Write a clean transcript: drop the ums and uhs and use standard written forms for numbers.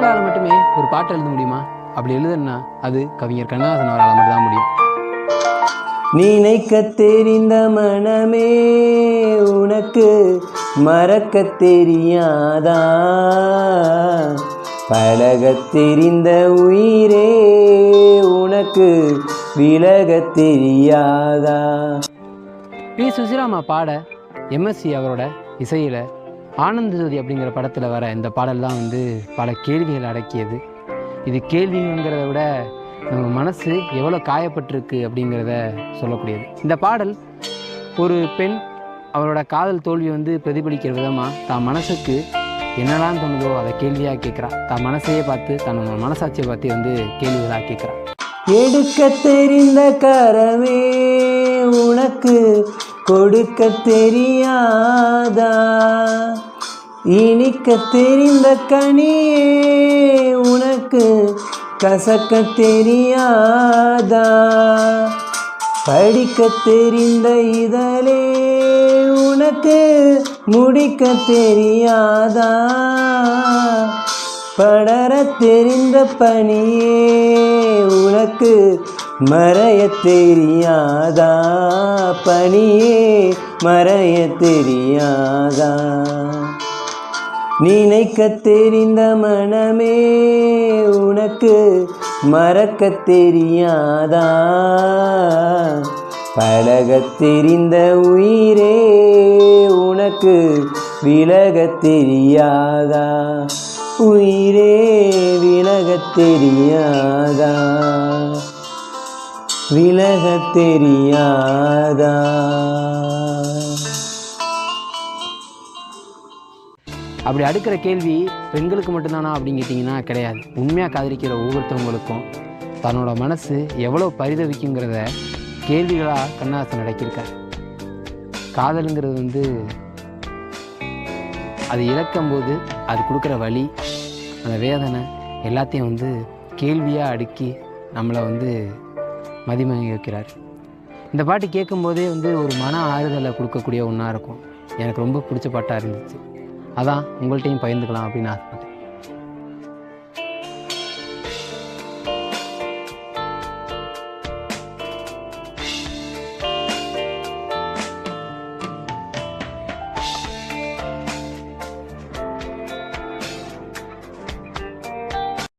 ஒருத்தரால் மட்டுமே ஒரு பாட்டு எழுத முடியுமா? அப்படி எழுதுனா அது கவிஞர் கண்ணதாசன் அவரால் மட்டும்தான் முடியும். நினைக்க தெரிந்த மனமே உனக்கு மறக்க தெரியாதா? பழக தெரிந்த உயிரே உனக்கு விலக தெரியாதா? பி சுசிராமா பாட எம்எஸ்சி அவரோட இசையில் ஆனந்த ஜோதி அப்படிங்கிற படத்தில் வர இந்த பாடல் தான் பல கேள்விகள் அடக்கியது. இது கேள்விங்கிறத விட நம்ம மனசு எவ்வளோ காயப்பட்டிருக்கு அப்படிங்கிறத சொல்லக்கூடியது. இந்த பாடல் ஒரு பெண் அவரோட காதல் தோல்வி பிரதிபலிக்கிற விதமாக தான் மனசுக்கு என்னெல்லாம் தோணுதோ அதை கேள்வியாக கேட்குறா. தான் மனசையே பார்த்து தன்னோட மனசாட்சியை பார்த்து கேள்விகளாக கேட்குறா. எடுக்க தெரிந்த கரமே உனக்கு கொடுக்க தெரியாதா? இனிக்க தெரிந்த கனியே உனக்கு கசக்க தெரியாதா? படிக்க தெரிந்த இதழே உனக்கு முடிக்க தெரியாதா? படர தெரிந்த பனியே உனக்கு மறைய தெரியாதா? பனியே மறைய தெரியாதா? நினைக்க தெரிந்த மனமே உனக்கு மறக்க தெரியாதா? பழக தெரிந்த உயிரே உனக்கு விலக தெரியாதா? உயிரே விலக தெரியாதா? விலக தெரியாதா? அப்படி அடுக்கிற கேள்வி பெண்களுக்கு மட்டும்தானா அப்படின்னு கேட்டிங்கன்னா கிடையாது. உண்மையாக காதலிக்கிற ஒவ்வொருத்தவங்களுக்கும் தன்னோட மனசு எவ்வளோ பரிதவிக்குங்கிறத கேள்விகளாக கண்ணதாசன் அடக்கியிருக்கார். காதலுங்கிறது அது இழக்கும்போது அது கொடுக்குற வலி, அந்த வேதனை எல்லாத்தையும் கேள்வியாக அடுக்கி நம்மளை மதிமயங்க வைக்கிறார். இந்த பாட்டு கேட்கும்போதே ஒரு மன ஆறுதலை கொடுக்கக்கூடிய ஒன்றா இருக்கும். எனக்கு ரொம்ப பிடிச்ச பாட்டாக இருந்துச்சு. அதான் உங்கள்கிட்டையும் பகிர்ந்துக்கலாம் அப்படின்னு ஆசைப்பட்டேன்.